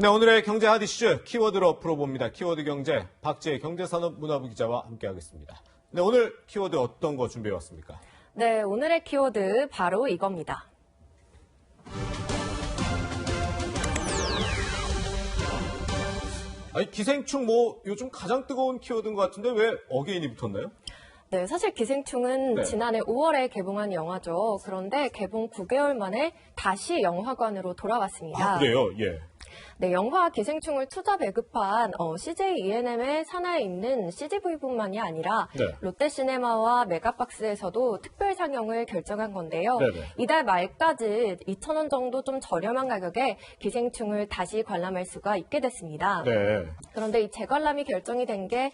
네, 오늘의 경제 핫 이슈 키워드로 풀어봅니다. 키워드 경제, 박지혜 경제산업문화부 기자와 함께하겠습니다. 네, 오늘 키워드 어떤 거 준비해왔습니까? 네, 오늘의 키워드 바로 이겁니다. 아니, 기생충 요즘 가장 뜨거운 키워드인 것 같은데 왜 어게인이 붙었나요? 네, 사실 기생충은 네. 지난해 5월에 개봉한 영화죠. 그런데 개봉 9개월 만에 다시 영화관으로 돌아왔습니다. 아, 그래요? 예. 네, 영화 기생충을 투자 배급한 CJ E&M의 산하에 있는 CGV뿐만이 아니라 네. 롯데시네마와 메가박스에서도 특별 상영을 결정한 건데요. 네네. 이달 말까지 2,000원 정도 좀 저렴한 가격에 기생충을 다시 관람할 수가 있게 됐습니다. 네. 그런데 이 재관람이 결정이 된 게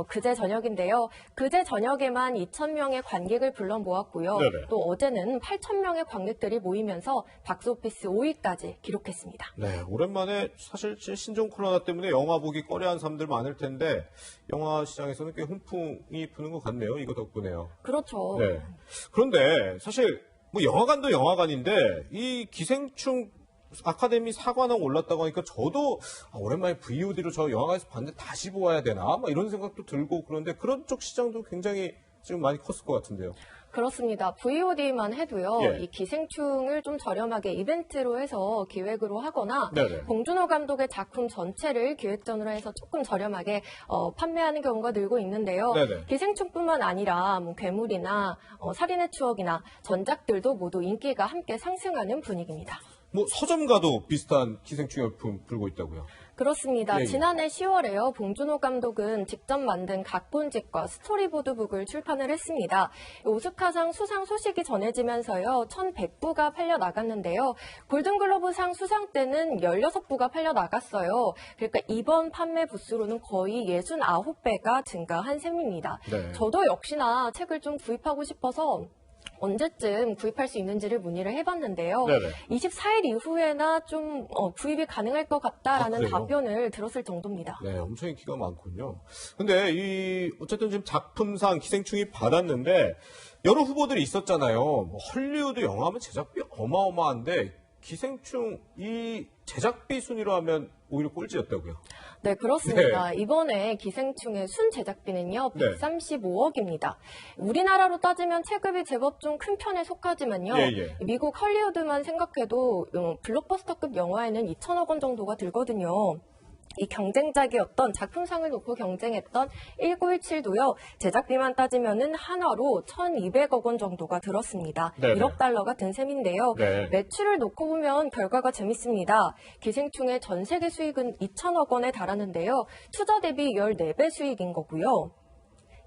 그제 저녁인데요. 그제 저녁에만 2,000명의 관객을 불러 모았고요. 네네. 또 어제는 8,000명의 관객들이 모이면서 박스오피스 5위까지 기록했습니다. 네, 오랜만에 사실 신종 코로나 때문에 영화 보기 꺼려한 사람들 많을 텐데 영화 시장에서는 꽤 훈풍이 부는 것 같네요. 이거 덕분에요. 그렇죠. 네. 그런데 사실 영화관도 영화관인데 이 기생충 아카데미 사관왕 올랐다고 하니까 저도 오랜만에 VOD로 저 영화관에서 봤는데 다시 보아야 되나? 이런 생각도 들고 그런데 그런 쪽 시장도 굉장히 지금 많이 컸을 것 같은데요. 그렇습니다. VOD만 해도요. 예. 이 기생충을 좀 저렴하게 이벤트로 해서 기획으로 하거나 네네. 봉준호 감독의 작품 전체를 기획전으로 해서 조금 저렴하게 판매하는 경우가 늘고 있는데요. 네네. 기생충뿐만 아니라 괴물이나 살인의 추억이나 전작들도 모두 인기가 함께 상승하는 분위기입니다. 서점가도 비슷한 기생충 열풍 불고 있다고요. 그렇습니다. 예, 예. 지난해 10월에요. 봉준호 감독은 직접 만든 각본집과 스토리보드북을 출판을 했습니다. 오스카상 수상 소식이 전해지면서요. 1,100부가 팔려 나갔는데요. 골든글로브상 수상 때는 16부가 팔려 나갔어요. 그러니까 이번 판매 부수로는 거의 69배가 증가한 셈입니다. 네. 저도 역시나 책을 좀 구입하고 싶어서 언제쯤 구입할 수 있는지를 문의를 해봤는데요. 네네. 24일 이후에나 좀 구입이 가능할 것 같다라는 그래요? 답변을 들었을 정도입니다. 네, 엄청 인기가 많군요. 근데 어쨌든 지금 작품상 기생충이 받았는데 여러 후보들이 있었잖아요. 헐리우드 영화하면 제작비 어마어마한데 기생충 이 제작비 순위로 하면 오히려 꼴찌였다고요. 네, 그렇습니다. 이번에 기생충의 순 제작비는요, 네. 135억입니다. 우리나라로 따지면 체급이 제법 좀 큰 편에 속하지만요, 예. 미국 헐리우드만 생각해도 블록버스터급 영화에는 2천억 원 정도가 들거든요. 이 경쟁작이었던 작품상을 놓고 경쟁했던 1917도요. 제작비만 따지면은 한화로 1,200억 원 정도가 들었습니다. 네네. 1억 달러가 든 셈인데요. 네. 매출을 놓고 보면 결과가 재밌습니다. 기생충의 전 세계 수익은 2천억 원에 달하는데요. 투자 대비 14배 수익인 거고요.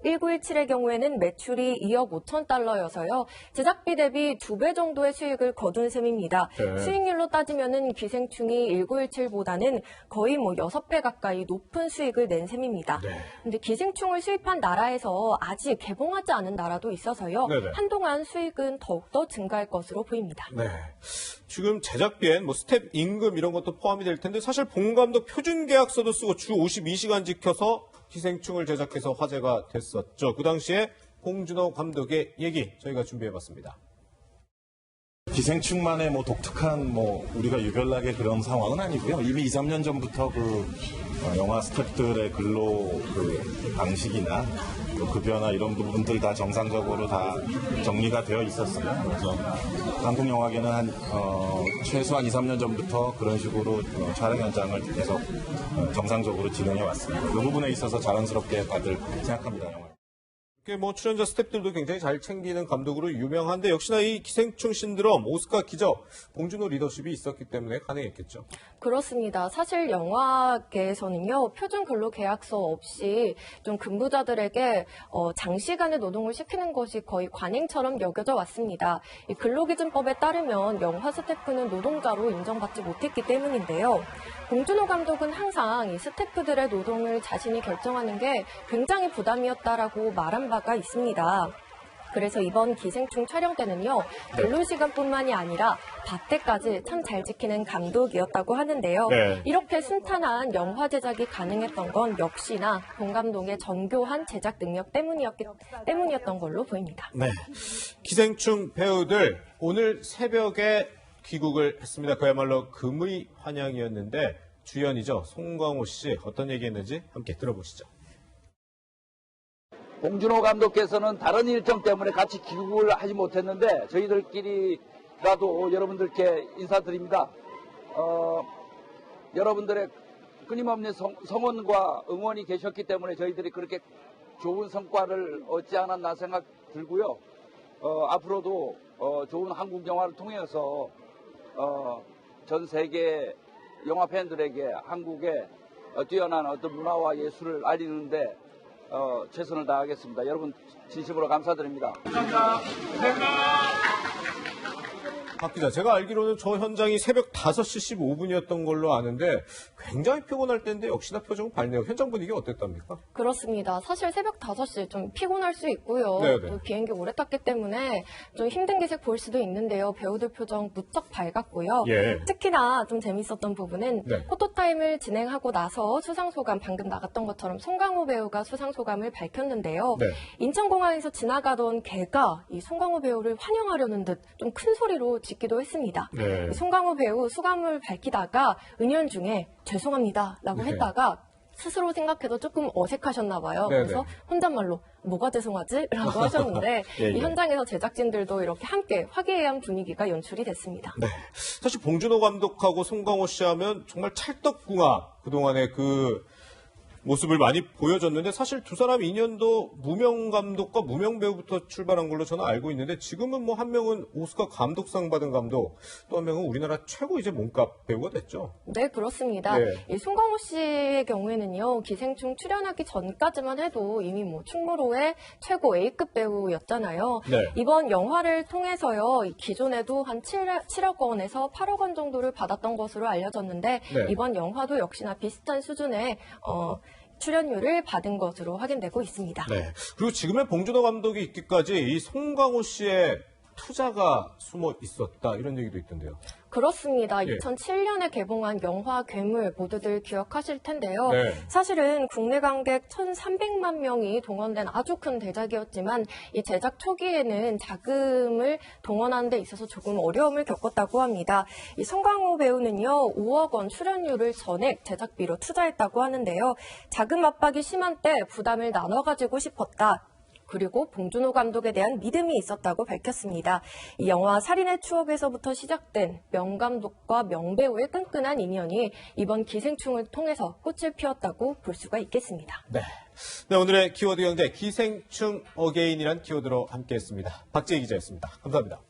1917의 경우에는 매출이 2억 5천 달러여서요. 제작비 대비 2배 정도의 수익을 거둔 셈입니다. 네. 수익률로 따지면은 기생충이 1917보다는 거의 6배 가까이 높은 수익을 낸 셈입니다. 네. 근데 기생충을 수입한 나라에서 아직 개봉하지 않은 나라도 있어서요. 네네. 한동안 수익은 더욱더 증가할 것으로 보입니다. 네. 지금 제작비엔 스텝 임금 이런 것도 포함이 될 텐데 사실 봉 감독 표준 계약서도 쓰고 주 52시간 지켜서 기생충을 제작해서 화제가 됐었죠. 그 당시에 봉준호 감독의 얘기 저희가 준비해봤습니다. 기생충만의 독특한 우리가 유별나게 그런 상황은 아니고요. 이미 2, 3년 전부터 영화 스태프들의 근로 방식이나 급여나 이런 부분들 다 정상적으로 다 정리가 되어 있었어요. 그래서 한국 영화계는 최소한 2, 3년 전부터 그런 식으로 촬영 현장을 계속 정상적으로 진행해 왔습니다. 그 부분에 있어서 자랑스럽게 다들 생각합니다. 출연자 스태프들도 굉장히 잘 챙기는 감독으로 유명한데 역시나 이 기생충 신드롬, 오스카 기적, 봉준호 리더십이 있었기 때문에 가능했겠죠. 그렇습니다. 사실 영화계에서는요, 표준 근로 계약서 없이 좀 근무자들에게 장시간의 노동을 시키는 것이 거의 관행처럼 여겨져 왔습니다. 이 근로기준법에 따르면 영화 스태프는 노동자로 인정받지 못했기 때문인데요. 봉준호 감독은 항상 이 스태프들의 노동을 자신이 결정하는 게 굉장히 부담이었다라고 말한 바가 있습니다. 그래서 이번 기생충 촬영 때는요, 근로시간뿐만이 아니라 밭때까지 참 잘 지키는 감독이었다고 하는데요. 네. 이렇게 순탄한 영화 제작이 가능했던 건 역시나 봉 감독의 정교한 제작 능력 때문이었던 걸로 보입니다. 네. 기생충 배우들 오늘 새벽에 귀국을 했습니다. 그야말로 금의 환영이었는데 주연이죠. 송강호 씨 어떤 얘기했는지 함께 들어보시죠. 봉준호 감독께서는 다른 일정 때문에 같이 귀국을 하지 못했는데 저희들끼리라도 여러분들께 인사드립니다. 여러분들의 끊임없는 성원과 응원이 계셨기 때문에 저희들이 그렇게 좋은 성과를 얻지 않았나 생각 들고요. 앞으로도 좋은 한국 영화를 통해서 전 세계 영화 팬들에게 한국의 뛰어난 어떤 문화와 예술을 알리는데 최선을 다하겠습니다. 여러분 진심으로 감사드립니다. 박 기자, 제가 알기로는 저 현장이 새벽 5시 15분이었던 걸로 아는데 굉장히 피곤할 때인데 역시나 표정은 밝네요. 현장 분위기 어땠답니까? 그렇습니다. 사실 새벽 5시 좀 피곤할 수 있고요. 네네. 또 비행기 오래 탔기 때문에 좀 힘든 기색 보일 수도 있는데요. 배우들 표정 무척 밝았고요. 예. 특히나 좀 재밌었던 부분은 네. 포토타임을 진행하고 나서 수상소감, 방금 나갔던 것처럼 송강호 배우가 수상소감을 밝혔는데요. 네. 인천공항에서 지나가던 개가 이 송강호 배우를 환영하려는 듯 좀 큰 소리로 짖기도 했습니다. 네. 이 송강호 배우 수감을 밝히다가 은연중에 죄송합니다 라고 네. 했다가 스스로 생각해도 조금 어색하셨나 봐요. 네네. 그래서 혼잣말로 뭐가 죄송하지? 라고 하셨는데 예, 이 예. 현장에서 제작진들도 이렇게 함께 화기애애한 분위기가 연출이 됐습니다. 네. 사실 봉준호 감독하고 송강호 씨 하면 정말 찰떡궁합 그동안의 그 모습을 많이 보여줬는데 사실 두 사람 인연도 무명 감독과 무명 배우부터 출발한 걸로 저는 알고 있는데 지금은 뭐 한 명은 오스카 감독상 받은 감독 또 한 명은 우리나라 최고 이제 몸값 배우가 됐죠. 네, 그렇습니다. 네. 이 송강호 씨의 경우에는요, 기생충 출연하기 전까지만 해도 이미 뭐 충무로의 최고 A급 배우였잖아요. 네. 이번 영화를 통해서요, 이 기존에도 한 7억 원에서 8억 원 정도를 받았던 것으로 알려졌는데, 네. 이번 영화도 역시나 비슷한 수준의, 출연료를 받은 것으로 확인되고 있습니다. 네. 그리고 지금의 봉준호 감독이 있기까지 이 송강호 씨의 투자가 숨어 있었다 이런 얘기도 있던데요. 그렇습니다. 예. 2007년에 개봉한 영화 괴물 모두들 기억하실 텐데요. 네. 사실은 국내 관객 1,300만 명이 동원된 아주 큰 대작이었지만 이 제작 초기에는 자금을 동원하는 데 있어서 조금 어려움을 겪었다고 합니다. 이 송강호 배우는요, 5억 원 출연료를 전액 제작비로 투자했다고 하는데요. 자금 압박이 심한 때 부담을 나눠 가지고 싶었다. 그리고 봉준호 감독에 대한 믿음이 있었다고 밝혔습니다. 이 영화 살인의 추억에서부터 시작된 명감독과 명배우의 끈끈한 인연이 이번 기생충을 통해서 꽃을 피웠다고 볼 수가 있겠습니다. 네. 네, 오늘의 키워드 경제 기생충 어게인이란 키워드로 함께했습니다. 박재희 기자였습니다. 감사합니다.